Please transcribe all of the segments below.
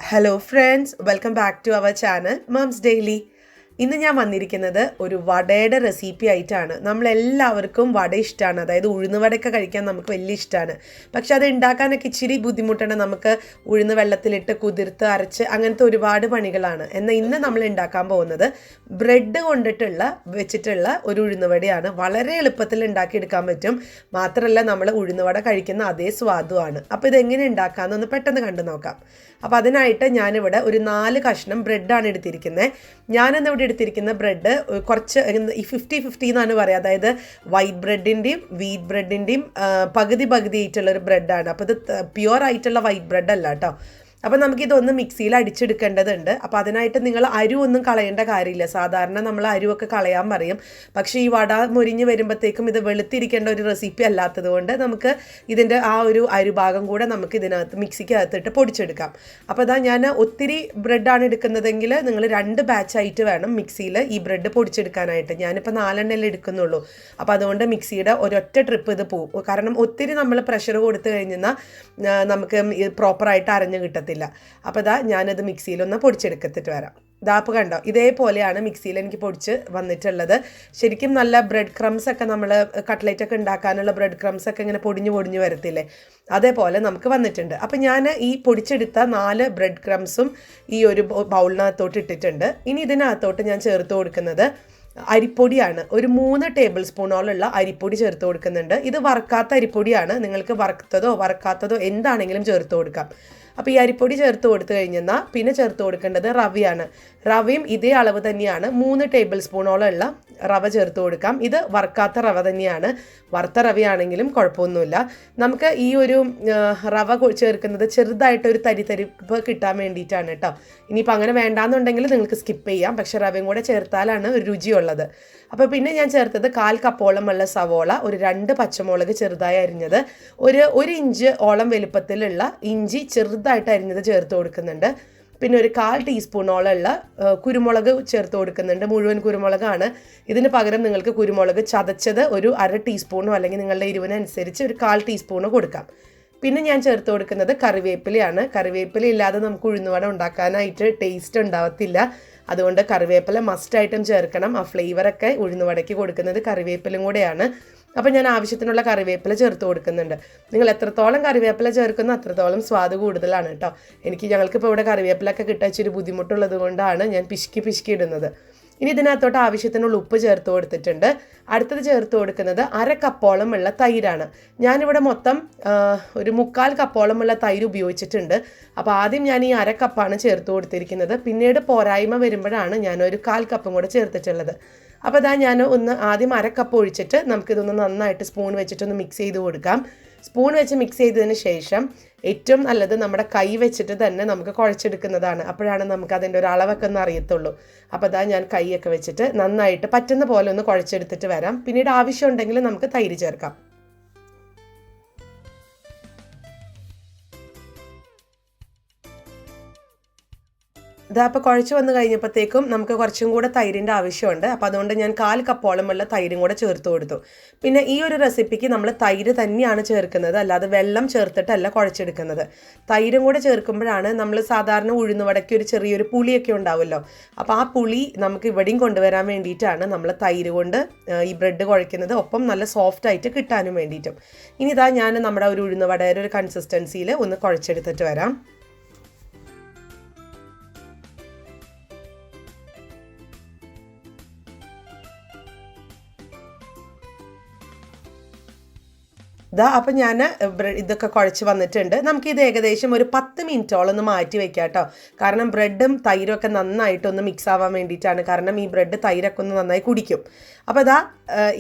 Hello friends, welcome back to our channel Moms Daily. ഇന്ന് ഞാൻ വന്നിരിക്കുന്നത് ഒരു വടയുടെ റെസിപ്പി ആയിട്ടാണ്. നമ്മളെല്ലാവർക്കും വട ഇഷ്ടമാണ്, അതായത് ഉഴുന്നുവടയൊക്കെ കഴിക്കാൻ നമുക്ക് വലിയ ഇഷ്ടമാണ്. പക്ഷെ അത് ഉണ്ടാക്കാനൊക്കെ ഇച്ചിരി ബുദ്ധിമുട്ടാണ്. നമുക്ക് ഉഴുന്ന് വെള്ളത്തിലിട്ട് കുതിർത്ത് അരച്ച് അങ്ങനത്തെ ഒരുപാട് പണികളാണ്. എന്നാൽ ഇന്ന് നമ്മൾ ഉണ്ടാക്കാൻ പോകുന്നത് ബ്രെഡ് വെച്ചിട്ടുള്ള ഒരു ഉഴുന്നുവടയാണ്. വളരെ എളുപ്പത്തിൽ ഉണ്ടാക്കിയെടുക്കാൻ പറ്റും. മാത്രമല്ല നമ്മൾ ഉഴുന്നുവട കഴിക്കുന്ന അതേ സ്വാദുമാണ്. അപ്പോൾ ഇതെങ്ങനെ ഉണ്ടാക്കാമെന്നൊന്ന് പെട്ടെന്ന് കണ്ടു നോക്കാം. അപ്പോൾ അതിനായിട്ട് ഞാനിവിടെ ഒരു 4 കഷ്ണം ബ്രെഡാണ് എടുത്തിരിക്കുന്നത്. ഞാനിന്നിവിടെ എടുത്തിരിക്കുന്ന ബ്രെഡ് കുറച്ച് ഈ 50-50 എന്നാണ് പറയുക. അതായത് വൈറ്റ് ബ്രെഡിൻ്റെയും വീറ്റ് ബ്രെഡിൻ്റെയും പകുതി ആയിട്ടുള്ളൊരു ബ്രെഡാണ്. അപ്പോൾ ഇത് പ്യുവർ ആയിട്ടുള്ള വൈറ്റ് ബ്രെഡ് അല്ല കേട്ടോ. അപ്പോൾ നമുക്കിതൊന്ന് മിക്സിയിൽ അടിച്ചെടുക്കേണ്ടതുണ്ട്. അപ്പോൾ അതിനായിട്ട് നിങ്ങൾ അരിവൊന്നും കളയേണ്ട കാര്യമില്ല. സാധാരണ നമ്മൾ അരിവൊക്കെ കളയാൻ പറയും. പക്ഷേ ഈ വട മുരിഞ്ഞ് വരുമ്പോഴത്തേക്കും ഇത് വെളുത്തിരിക്കേണ്ട ഒരു റെസിപ്പി അല്ലാത്തത് കൊണ്ട് നമുക്ക് ഇതിൻ്റെ ആ ഒരു അരിഭാഗം കൂടെ നമുക്ക് ഇതിനകത്ത് മിക്സിക്കകത്തിട്ട് പൊടിച്ചെടുക്കാം. അപ്പോൾ ഇതാ ഞാൻ ഒത്തിരി ബ്രെഡാണ് എടുക്കുന്നതെങ്കിൽ നിങ്ങൾ 2 ബാച്ചായിട്ട് വേണം മിക്സിയിൽ ഈ ബ്രെഡ് പൊടിച്ചെടുക്കാനായിട്ട്. ഞാനിപ്പോൾ 4 എടുക്കുന്നുള്ളൂ. അപ്പോൾ അതുകൊണ്ട് മിക്സിയുടെ ഒരൊറ്റ ട്രിപ്പ് ഇത് പോകും. കാരണം ഒത്തിരി നമ്മൾ പ്രഷർ കൊടുത്തു കഴിഞ്ഞാൽ നമുക്ക് പ്രോപ്പറായിട്ട് അരഞ്ഞ് കിട്ടത്തില്ല. അപ്പോൾ ഇതാ ഞാനത് മിക്സിയിലൊന്ന് പൊടിച്ചെടുത്തിട്ട് വരാം. ഇതാപ്പ് കണ്ടോ, ഇതേപോലെയാണ് മിക്സിയിൽ എനിക്ക് പൊടിച്ച് വന്നിട്ടുള്ളത്. ശരിക്കും നല്ല ബ്രെഡ് ക്രംസ് ഒക്കെ നമ്മൾ കട്ട്ലേറ്റൊക്കെ ഉണ്ടാക്കാനുള്ള ബ്രെഡ് ക്രംസ് ഒക്കെ ഇങ്ങനെ പൊടിഞ്ഞു വരത്തില്ലേ, അതേപോലെ നമുക്ക് വന്നിട്ടുണ്ട്. അപ്പം ഞാൻ ഈ പൊടിച്ചെടുത്ത 4 ബ്രെഡ് ക്രംസും ഈ ഒരു ബൗളിനകത്തോട്ട് ഇട്ടിട്ടുണ്ട്. ഇനി ഇതിനകത്തോട്ട് ഞാൻ ചേർത്ത് കൊടുക്കുന്നത് അരിപ്പൊടിയാണ്. ഒരു 3 ടേബിൾ സ്പൂണോളുള്ള അരിപ്പൊടി ചേർത്ത് കൊടുക്കുന്നുണ്ട്. ഇത് വറുക്കാത്ത അരിപ്പൊടിയാണ്. നിങ്ങൾക്ക് വറുക്കാത്തതോ എന്താണെങ്കിലും ചേർത്ത് കൊടുക്കാം. അപ്പോൾ ഈ അരിപ്പൊടി ചേർത്ത് കൊടുത്തു കഴിഞ്ഞാൽ പിന്നെ ചേർത്ത് കൊടുക്കേണ്ടത് റവയാണ്. റവയും ഇതേ അളവ് തന്നെയാണ്. 3 ടേബിൾ സ്പൂണോളമുള്ള റവ ചേർത്ത് കൊടുക്കാം. ഇത് വറുക്കാത്ത റവ തന്നെയാണ്. വറുത്ത റവയാണെങ്കിലും കുഴപ്പമൊന്നുമില്ല. നമുക്ക് ഈ ഒരു റവ ചേർക്കുന്നത് ചെറുതായിട്ടൊരു തരിപ്പ് കിട്ടാൻ വേണ്ടിയിട്ടാണ് കേട്ടോ. ഇനിയിപ്പോൾ അങ്ങനെ വേണ്ടാന്നുണ്ടെങ്കിൽ നിങ്ങൾക്ക് സ്കിപ്പ് ചെയ്യാം. പക്ഷേ റവയും കൂടെ ചേർത്താലാണ് ഒരു രുചിയുള്ളത്. അപ്പോൾ പിന്നെ ഞാൻ ചേർത്തത് 1/4 കപ്പോളമുള്ള സവോള, ഒരു 2 പച്ചമുളക് ചെറുതായി അരിഞ്ഞത്, ഒരു ഇഞ്ച് ഓളം വലുപ്പത്തിലുള്ള ഇഞ്ചി ചെറുതായിട്ട് അരിഞ്ഞത് ചേർത്ത് കൊടുക്കുന്നുണ്ട്. പിന്നെ ഒരു 1/4 ടീസ്പൂണോളമുള്ള കുരുമുളക് ചേർത്ത് കൊടുക്കുന്നുണ്ട്. മുഴുവൻ കുരുമുളകാണ്. ഇതിന് പകരം നിങ്ങൾക്ക് കുരുമുളക് ചതച്ചത് ഒരു 1/2 ടീസ്പൂണോ അല്ലെങ്കിൽ നിങ്ങളുടെ എരിവിനനുസരിച്ച് ഒരു 1/4 ടീസ്പൂണോ കൊടുക്കാം. പിന്നെ ഞാൻ ചേർത്ത് കൊടുക്കുന്നത് കറിവേപ്പിലയാണ്. കറിവേപ്പില ഇല്ലാതെ നമുക്ക് ഉഴുന്നുവട ഉണ്ടാക്കാനായിട്ട് ടേസ്റ്റ് ഉണ്ടാവത്തില്ല. അതുകൊണ്ട് കറിവേപ്പില മസ്റ്റായിട്ടും ചേർക്കണം. ആ ഫ്ലേവറൊക്കെ ഉഴുന്നുവടയ്ക്ക് കൊടുക്കുന്നത് കറിവേപ്പിലും കൂടെയാണ്. അപ്പോൾ ഞാൻ ആവശ്യത്തിനുള്ള കറിവേപ്പില ചേർത്ത് കൊടുക്കുന്നുണ്ട്. നിങ്ങൾ എത്രത്തോളം കറിവേപ്പില ചേർക്കുന്നോ അത്രത്തോളം സ്വാദ് കൂടുതലാണ് കേട്ടോ. ഞങ്ങൾക്കിപ്പോൾ ഇവിടെ കറിവേപ്പിലൊക്കെ കിട്ടാൻ ഇച്ചിരി ബുദ്ധിമുട്ടുള്ളത് കൊണ്ടാണ് ഞാൻ പിശുക്കി ഇടുന്നത്. ഇനി ഇതിനകത്തോട്ട് ആവശ്യത്തിനുള്ള ഉപ്പ് ചേർത്ത് കൊടുത്തിട്ടുണ്ട്. അടുത്തത് ചേർത്ത് കൊടുക്കുന്നത് 1/2 കപ്പോളം ഉള്ള തൈരാണ്. ഞാനിവിടെ മൊത്തം ഒരു 3/4 കപ്പോളം തൈര് ഉപയോഗിച്ചിട്ടുണ്ട്. അപ്പോൾ ആദ്യം ഞാൻ ഈ 1/2 കപ്പാണ് ചേർത്ത് കൊടുത്തിരിക്കുന്നത്. പിന്നീട് പോരായ്മ വരുമ്പോഴാണ് ഞാനൊരു 1/4 കപ്പും കൂടെ ചേർത്തിട്ടുള്ളത്. അപ്പോൾ അതാ ഞാൻ ആദ്യം 1/2 കപ്പ് ഒഴിച്ചിട്ട് നമുക്കിതൊന്ന് നന്നായിട്ട് സ്പൂൺ വെച്ചിട്ടൊന്ന് മിക്സ് ചെയ്ത് കൊടുക്കാം. സ്പൂൺ വെച്ച് മിക്സ് ചെയ്തതിന് ശേഷം ഏറ്റവും നല്ലത് നമ്മുടെ കൈ വെച്ചിട്ട് തന്നെ നമുക്ക് കുഴച്ചെടുക്കുന്നതാണ്. അപ്പോഴാണ് നമുക്ക് അതിൻ്റെ ഒരു അളവൊക്കെ ഒന്ന് അറിയത്തുള്ളൂ. അപ്പോൾ അതാ ഞാൻ കൈയൊക്കെ വെച്ചിട്ട് നന്നായിട്ട് പറ്റുന്ന പോലെ ഒന്ന് കുഴച്ചെടുത്തിട്ട് വരാം. പിന്നീട് ആവശ്യമുണ്ടെങ്കിൽ നമുക്ക് തൈര് ചേർക്കാം. ഇതാ അപ്പോൾ കുഴച്ച് വന്ന് കഴിഞ്ഞപ്പോഴത്തേക്കും നമുക്ക് കുറച്ചും കൂടെ തൈരിൻ്റെ ആവശ്യമുണ്ട്. അപ്പോൾ അതുകൊണ്ട് ഞാൻ 1/4 കപ്പോളമുള്ള തൈരും കൂടെ ചേർത്ത് കൊടുത്തു. പിന്നെ ഈ ഒരു റെസിപ്പിക്ക് നമ്മൾ തൈര് തന്നെയാണ് ചേർക്കുന്നത്, അല്ലാതെ വെള്ളം ചേർത്തിട്ടല്ല കുഴച്ചെടുക്കുന്നത്. തൈരും കൂടെ ചേർക്കുമ്പോഴാണ് നമ്മൾ സാധാരണ ഉഴുന്നുവടയ്ക്ക് ഒരു ചെറിയൊരു പുളിയൊക്കെ ഉണ്ടാവുമല്ലോ. അപ്പോൾ ആ പുളി നമുക്ക് ഇവിടെയും കൊണ്ടുവരാൻ വേണ്ടിയിട്ടാണ് നമ്മൾ തൈര് കൊണ്ട് ഈ ബ്രെഡ് കുഴയ്ക്കുന്നത്. ഒപ്പം നല്ല സോഫ്റ്റായിട്ട് കിട്ടാനും വേണ്ടിയിട്ടും. ഇനി ഇതാ ഞാൻ നമ്മുടെ ഒരു ഉഴുന്നുവടയുടെ ഒരു കൺസിസ്റ്റൻസിയിൽ ഒന്ന് കുഴച്ചെടുത്തിട്ട് വരാം. അപ്പം ഞാൻ ഇതൊക്കെ കുഴച്ച് വന്നിട്ടുണ്ട്. നമുക്കിത് ഏകദേശം ഒരു 10 മിനിറ്റോളം ഒന്ന് മാറ്റി വെക്കാം കേട്ടോ. കാരണം ബ്രെഡും തൈരും ഒക്കെ നന്നായിട്ടൊന്ന് മിക്സ് ആവാൻ വേണ്ടിയിട്ടാണ്. കാരണം ഈ ബ്രെഡ് തൈരൊക്കെ ഒന്ന് നന്നായി കുടിക്കും. അപ്പോൾ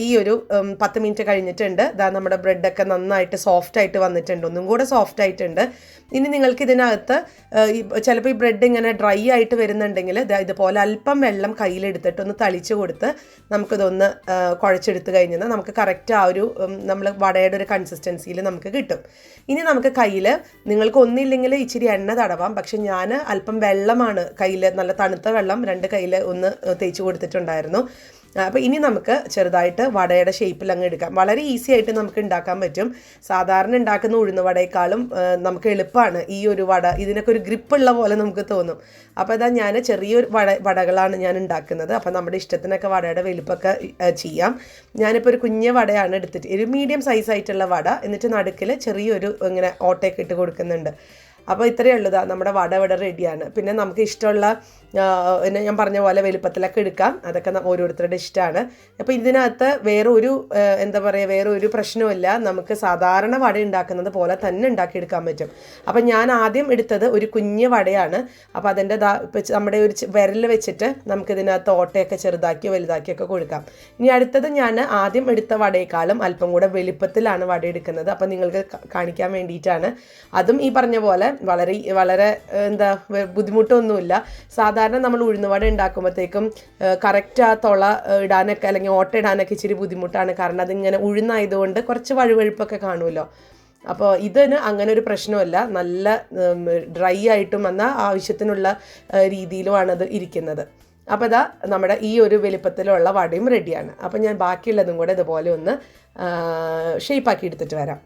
ഈ ഒരു 10 മിനിറ്റ് കഴിഞ്ഞിട്ടുണ്ട്. നമ്മുടെ ബ്രെഡൊക്കെ നന്നായിട്ട് സോഫ്റ്റായിട്ട് വന്നിട്ടുണ്ട്, ഒന്നും കൂടെ സോഫ്റ്റ് ആയിട്ടുണ്ട്. ഇനി നിങ്ങൾക്ക് ഇതിനകത്ത് ചിലപ്പോൾ ഈ ബ്രെഡ് ഇങ്ങനെ ഡ്രൈ ആയിട്ട് വരുന്നുണ്ടെങ്കിൽ ഇതുപോലെ അല്പം വെള്ളം കയ്യിലെടുത്തിട്ട് ഒന്ന് തളിച്ച് കൊടുത്ത് നമുക്കിതൊന്ന് കുഴച്ചെടുത്ത് കഴിഞ്ഞാൽ നമുക്ക് കറക്റ്റ് ആ ഒരു നമ്മൾ വടയുടെ ഒരു കൺസിസ്റ്റൻസിയിൽ നമുക്ക് കിട്ടും. ഇനി നമുക്ക് കയ്യിൽ നിങ്ങൾക്ക് ഒന്നില്ലെങ്കിൽ ഇച്ചിരി എണ്ണ തടവാം. പക്ഷെ ഞാൻ അല്പം വെള്ളമാണ് കയ്യിൽ, നല്ല തണുത്ത വെള്ളം 2 കയ്യിൽ ഒന്ന് തേച്ച് കൊടുത്തിട്ടുണ്ടായിരുന്നു. അപ്പോൾ ഇനി നമുക്ക് ചെറുതായിട്ട് വടയുടെ ഷേപ്പിൽ അങ്ങ് എടുക്കാം. വളരെ ഈസി ആയിട്ട് നമുക്ക് ഉണ്ടാക്കാൻ പറ്റും. സാധാരണ ഉണ്ടാക്കുന്ന ഉഴുന്ന് വടയേക്കാളും നമുക്ക് എളുപ്പമാണ് ഈ ഒരു വട. ഇതിനൊക്കെ ഒരു ഗ്രിപ്പുള്ള പോലെ നമുക്ക് തോന്നും. അപ്പോൾ ഇതാ ഞാൻ ചെറിയൊരു വടകളാണ് ഞാൻ ഉണ്ടാക്കുന്നത്. അപ്പോൾ നമ്മുടെ ഇഷ്ടത്തിനൊക്കെ വടയുടെ വലുപ്പമൊക്കെ ചെയ്യാം. ഞാനിപ്പോൾ ഒരു കുഞ്ഞ വടയാണ് എടുത്തിട്ട്, ഒരു മീഡിയം സൈസായിട്ടുള്ള വട, എന്നിട്ട് നടുക്കിൽ ചെറിയൊരു ഇങ്ങനെ ഓട്ടയൊക്കെ ഇട്ട് കൊടുക്കുന്നുണ്ട്. അപ്പോൾ ഇത്രയേ ഉള്ളൂ. നമ്മുടെ വട ഇവിടെ റെഡിയാണ്. പിന്നെ നമുക്ക് ഇഷ്ടമുള്ള ഞാൻ പറഞ്ഞ പോലെ വലുപ്പത്തിലൊക്കെ എടുക്കാം. അതൊക്കെ ഓരോരുത്തരുടെ ഇഷ്ടമാണ്. അപ്പോൾ ഇതിനകത്ത് വേറെ ഒരു പ്രശ്നവുമില്ല. നമുക്ക് സാധാരണ വട ഉണ്ടാക്കുന്നത് പോലെ തന്നെ ഉണ്ടാക്കിയെടുക്കാൻ പറ്റും. അപ്പം ഞാൻ ആദ്യം എടുത്തത് ഒരു കുഞ്ഞ് വടയാണ്. അപ്പോൾ അതിൻ്റെ നമ്മുടെ ഒരു വിരൽ വെച്ചിട്ട് നമുക്കിതിനകത്ത് ഓട്ടയൊക്കെ ചെറുതാക്കിയോ വലുതാക്കിയൊക്കെ കൊടുക്കാം. ഇനി അടുത്തത് ഞാൻ ആദ്യം എടുത്ത വടയേക്കാളും അല്പം കൂടെ വലുപ്പത്തിലാണ് വട എടുക്കുന്നത്. അപ്പം നിങ്ങൾക്ക് കാണിക്കാൻ വേണ്ടിയിട്ടാണ്. അതും ഈ പറഞ്ഞ പോലെ വളരെ ബുദ്ധിമുട്ടൊന്നുമില്ല. സാധാരണ നമ്മൾ ഉഴുന്നുവട ഉണ്ടാക്കുമ്പോഴത്തേക്കും കറക്റ്റ് ആ തുള ഇടാനൊക്കെ അല്ലെങ്കിൽ ഓട്ട ഇടാനൊക്കെ ഇച്ചിരി ബുദ്ധിമുട്ടാണ്. കാരണം അതിങ്ങനെ ഉഴുന്നായതുകൊണ്ട് കുറച്ച് വഴുവഴുപ്പൊക്കെ കാണുമല്ലോ. അപ്പോൾ ഇതിന് അങ്ങനെ ഒരു പ്രശ്നമല്ല. നല്ല ഡ്രൈ ആയിട്ടും എന്നാൽ ആവശ്യത്തിനുള്ള രീതിയിലുമാണത് ഇരിക്കുന്നത്. അപ്പോൾ ഇതാ നമ്മുടെ ഈ ഒരു വലിപ്പത്തിലുള്ള വടയും റെഡിയാണ്. അപ്പോൾ ഞാൻ ബാക്കിയുള്ളതും കൂടെ ഇതുപോലെ ഒന്ന് ഷേപ്പാക്കി എടുത്തിട്ട് വരാം.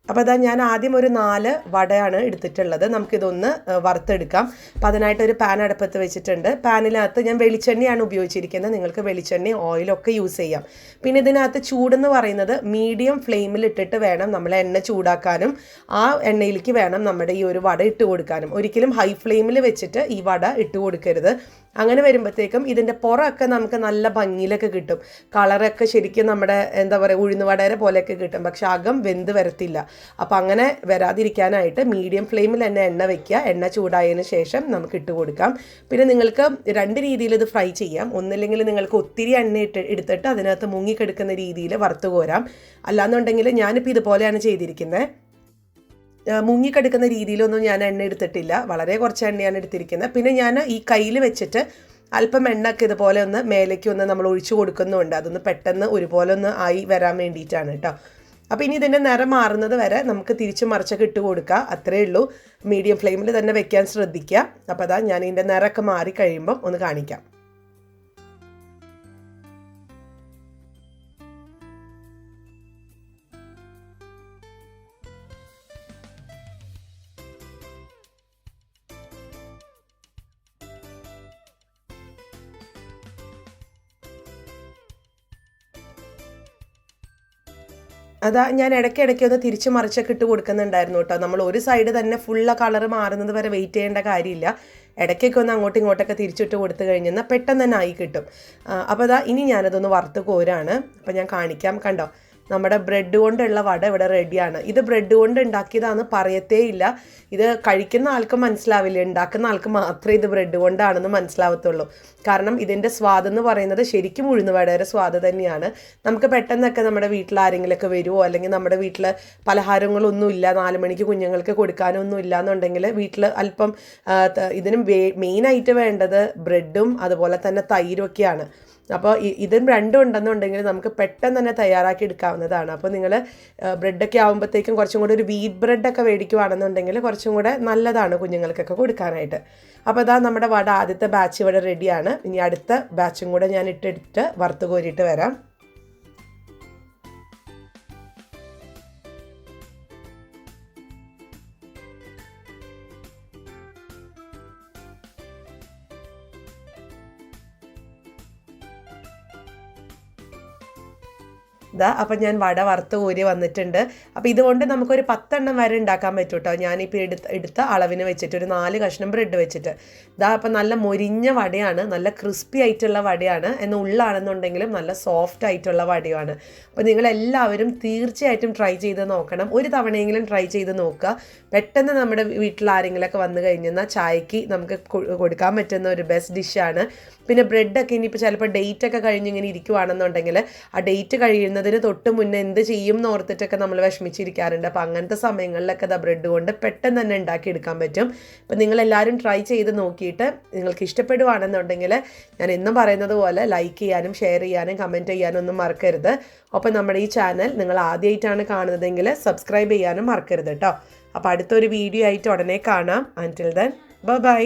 അപ്പോൾ അതാ ഞാൻ ആദ്യം ഒരു 4 വടയാണ് എടുത്തിട്ടുള്ളത്. നമുക്കിതൊന്ന് വറുത്തെടുക്കാം. അപ്പോൾ അതിനായിട്ടൊരു പാൻ അടുപ്പത്ത് വെച്ചിട്ടുണ്ട്. പാനിനകത്ത് ഞാൻ വെളിച്ചെണ്ണയാണ് ഉപയോഗിച്ചിരിക്കുന്നത്. നിങ്ങൾക്ക് വെളിച്ചെണ്ണയും ഓയിലൊക്കെ യൂസ് ചെയ്യാം. പിന്നെ ഇതിനകത്ത് ചൂടെന്ന് പറയുന്നത് മീഡിയം ഫ്ലെയിമിൽ ഇട്ടിട്ട് വേണം നമ്മൾ എണ്ണ ചൂടാക്കാനും ആ എണ്ണയിലേക്ക് വേണം നമ്മുടെ ഈ ഒരു വട ഇട്ട് കൊടുക്കാനും. ഒരിക്കലും ഹൈ ഫ്ലെയിമിൽ വെച്ചിട്ട് ഈ വട ഇട്ട് കൊടുക്കരുത്. അങ്ങനെ വരുമ്പോഴത്തേക്കും ഇതിൻ്റെ പുറമൊക്കെ നമുക്ക് നല്ല ഭംഗിയിലൊക്കെ കിട്ടും. കളറൊക്കെ ശരിക്കും നമ്മുടെ ഉഴുന്നുവടയുടെ പോലെയൊക്കെ കിട്ടും. പക്ഷെ അകം വെന്ത് വരത്തില്ല. അപ്പോൾ അങ്ങനെ വരാതിരിക്കാനായിട്ട് മീഡിയം ഫ്ലെയിമിൽ തന്നെ എണ്ണ വയ്ക്കുക. എണ്ണ ചൂടായതിന് ശേഷം നമുക്ക് ഇട്ട് കൊടുക്കാം. പിന്നെ നിങ്ങൾക്ക് 2 രീതിയിൽ ഇത് ഫ്രൈ ചെയ്യാം. ഒന്നില്ലെങ്കിൽ നിങ്ങൾക്ക് ഒത്തിരി എണ്ണ എടുത്തിട്ട് അതിനകത്ത് മുങ്ങിക്കെടുക്കുന്ന രീതിയിൽ വറുത്ത് കോരാം. അല്ലാന്നുണ്ടെങ്കിൽ ഞാനിപ്പോൾ ഇതുപോലെയാണ് ചെയ്തിരിക്കുന്നത്. മുങ്ങിക്കെടുക്കുന്ന രീതിയിലൊന്നും ഞാൻ എണ്ണ എടുത്തിട്ടില്ല. വളരെ കുറച്ച് എണ്ണയാണ് എടുത്തിരിക്കുന്നത്. പിന്നെ ഞാൻ ഈ കയ്യിൽ വെച്ചിട്ട് അല്പം എണ്ണയൊക്കെ ഇതുപോലെ ഒന്ന് മേലേക്ക് ഒന്ന് നമ്മൾ ഒഴിച്ചു കൊടുക്കുന്നുണ്ട്. അതൊന്ന് പെട്ടെന്ന് ഒരുപോലെ ഒന്ന് ആയി വരാൻ വേണ്ടിയിട്ടാണ് കേട്ടോ. അപ്പോൾ ഇനി ഇതിൻ്റെ നിറം മാറുന്നത് വരെ നമുക്ക് തിരിച്ച് മറിച്ചൊക്കെ ഇട്ട് കൊടുക്കുക. അത്രയേ ഉള്ളൂ. മീഡിയം ഫ്ലെയിമിൽ തന്നെ വെക്കാൻ ശ്രദ്ധിക്കുക. അപ്പോൾ അതാ ഞാൻ ഇതിൻ്റെ നിറമൊക്കെ മാറി കഴിയുമ്പം ഒന്ന് കാണിക്കാം. അതാ ഞാൻ ഇടയ്ക്കിടയ്ക്ക് ഒന്ന് തിരിച്ച് മറിച്ചൊക്കെ ഇട്ട് കൊടുക്കുന്നുണ്ടായിരുന്നു കേട്ടോ. നമ്മൾ ഒരു സൈഡ് തന്നെ ഫുള്ള് കളർ മാറുന്നത് വരെ വെയിറ്റ് ചെയ്യേണ്ട കാര്യമില്ല. ഇടയ്ക്കൊക്കെ ഒന്ന് അങ്ങോട്ടും ഇങ്ങോട്ടൊക്കെ തിരിച്ചിട്ട് കൊടുത്തു കഴിഞ്ഞാൽ പെട്ടെന്ന് തന്നെ ആയി കിട്ടും. അപ്പോൾ അതാ ഇനി ഞാനതൊന്ന് വറുത്ത് കോരാണ്. അപ്പോൾ ഞാൻ കാണിക്കാം. കണ്ടോ, നമ്മുടെ ബ്രെഡ് കൊണ്ടുള്ള വട ഇവിടെ റെഡിയാണ്. ഇത് ബ്രെഡ് കൊണ്ട് ഉണ്ടാക്കിയതാണെന്ന് പറയത്തേ ഇല്ല. ഇത് കഴിക്കുന്ന ആൾക്ക് മനസ്സിലാവില്ല, ഉണ്ടാക്കുന്ന ആൾക്ക് മാത്രമേ ഇത് ബ്രെഡ് കൊണ്ടാണെന്ന് മനസ്സിലാവത്തുള്ളൂ. കാരണം ഇതിൻ്റെ സ്വാദെന്ന് പറയുന്നത് ശരിക്കും ഉഴുന്നുവടയുടെ സ്വാദ് തന്നെയാണ്. നമുക്ക് പെട്ടെന്നൊക്കെ നമ്മുടെ വീട്ടിൽ ആരെങ്കിലുമൊക്കെ വരുമോ, അല്ലെങ്കിൽ നമ്മുടെ വീട്ടിൽ പലഹാരങ്ങളൊന്നുമില്ല, 4 മണിക്ക് കുഞ്ഞുങ്ങൾക്ക് കൊടുക്കാനൊന്നും ഇല്ല എന്നുണ്ടെങ്കിൽ വീട്ടിൽ അല്പം ഇതിന് മെയിനായിട്ട് വേണ്ടത് ബ്രെഡും അതുപോലെ തന്നെ തൈരും ഒക്കെയാണ്. അപ്പോൾ ഇതും രണ്ടും ഉണ്ടെന്നുണ്ടെങ്കിൽ നമുക്ക് പെട്ടെന്ന് തന്നെ തയ്യാറാക്കി എടുക്കാവുന്നതാണ്. അപ്പോൾ നിങ്ങൾ ബ്രെഡൊക്കെ ആകുമ്പോഴത്തേക്കും കുറച്ചും കൂടെ ഒരു വീറ്റ് ബ്രെഡൊക്കെ മേടിക്കുവാണെന്നുണ്ടെങ്കിൽ കുറച്ചും കൂടെ നല്ലതാണ് കുഞ്ഞുങ്ങൾക്കൊക്കെ കൊടുക്കാനായിട്ട്. അപ്പോൾ അതാ നമ്മുടെ വട ആദ്യത്തെ ബാച്ച് ഇവിടെ റെഡിയാണ്. ഇനി അടുത്ത ബാച്ചും കൂടെ ഞാൻ ഇട്ടെടുത്ത് വറുത്ത് കോരിയിട്ട് വരാം. അപ്പം ഞാൻ വട വറുത്ത് കോരി വന്നിട്ടുണ്ട്. അപ്പോൾ ഇതുകൊണ്ട് നമുക്കൊരു 10 എണ്ണം വരെ ഉണ്ടാക്കാൻ പറ്റും കേട്ടോ. ഞാനിപ്പോൾ എടുത്ത അളവിന് വെച്ചിട്ട് ഒരു 4 കഷ്ണം ബ്രെഡ് വെച്ചിട്ട് അപ്പം നല്ല മൊരിഞ്ഞ വടയാണ്, നല്ല ക്രിസ്പി ആയിട്ടുള്ള വടയാണ്. ഉള്ളാണെന്നുണ്ടെങ്കിലും നല്ല സോഫ്റ്റ് ആയിട്ടുള്ള വടയാണ്. അപ്പോൾ നിങ്ങളെല്ലാവരും തീർച്ചയായിട്ടും ട്രൈ ചെയ്ത് നോക്കണം. ഒരു തവണയെങ്കിലും ട്രൈ ചെയ്ത് നോക്കുക. പെട്ടെന്ന് നമ്മുടെ വീട്ടിൽ ആരെങ്കിലുമൊക്കെ വന്നു കഴിഞ്ഞാൽ ചായക്ക് നമുക്ക് കൊടുക്കാൻ പറ്റുന്ന ഒരു ബെസ്റ്റ് ഡിഷാണ്. പിന്നെ ബ്രെഡൊക്കെ ഇനിയിപ്പോൾ ചിലപ്പോൾ ഡേറ്റൊക്കെ കഴിഞ്ഞിങ്ങനെ ഇരിക്കുവാണെന്നുണ്ടെങ്കിൽ ആ ഡേറ്റ് കഴിയുന്ന വരുന്നതിന് തൊട്ട് മുന്നേ എന്ത് ചെയ്യും എന്ന് ഓർത്തിട്ടൊക്കെ നമ്മൾ വിഷമിച്ചിരിക്കാറുണ്ട്. അപ്പോൾ അങ്ങനത്തെ സമയങ്ങളിലൊക്കെ ബ്രെഡ് കൊണ്ട് പെട്ടെന്ന് തന്നെ ഉണ്ടാക്കിയെടുക്കാൻ പറ്റും. അപ്പോൾ നിങ്ങളെല്ലാവരും ട്രൈ ചെയ്ത് നോക്കിയിട്ട് നിങ്ങൾക്ക് ഇഷ്ടപ്പെടുവാണെന്നുണ്ടെങ്കിൽ ഞാൻ എന്നും പറയുന്നത് പോലെ ലൈക്ക് ചെയ്യാനും ഷെയർ ചെയ്യാനും കമൻറ്റ് ചെയ്യാനും ഒന്നും മറക്കരുത്. ഒപ്പം നമ്മുടെ ഈ ചാനൽ നിങ്ങൾ ആദ്യമായിട്ടാണ് കാണുന്നതെങ്കിൽ സബ്സ്ക്രൈബ് ചെയ്യാനും മറക്കരുത് കേട്ടോ. അപ്പോൾ അടുത്തൊരു വീഡിയോ ആയിട്ട് ഉടനെ കാണാം. അൻറ്റിൽ ദെൻ ബൈ.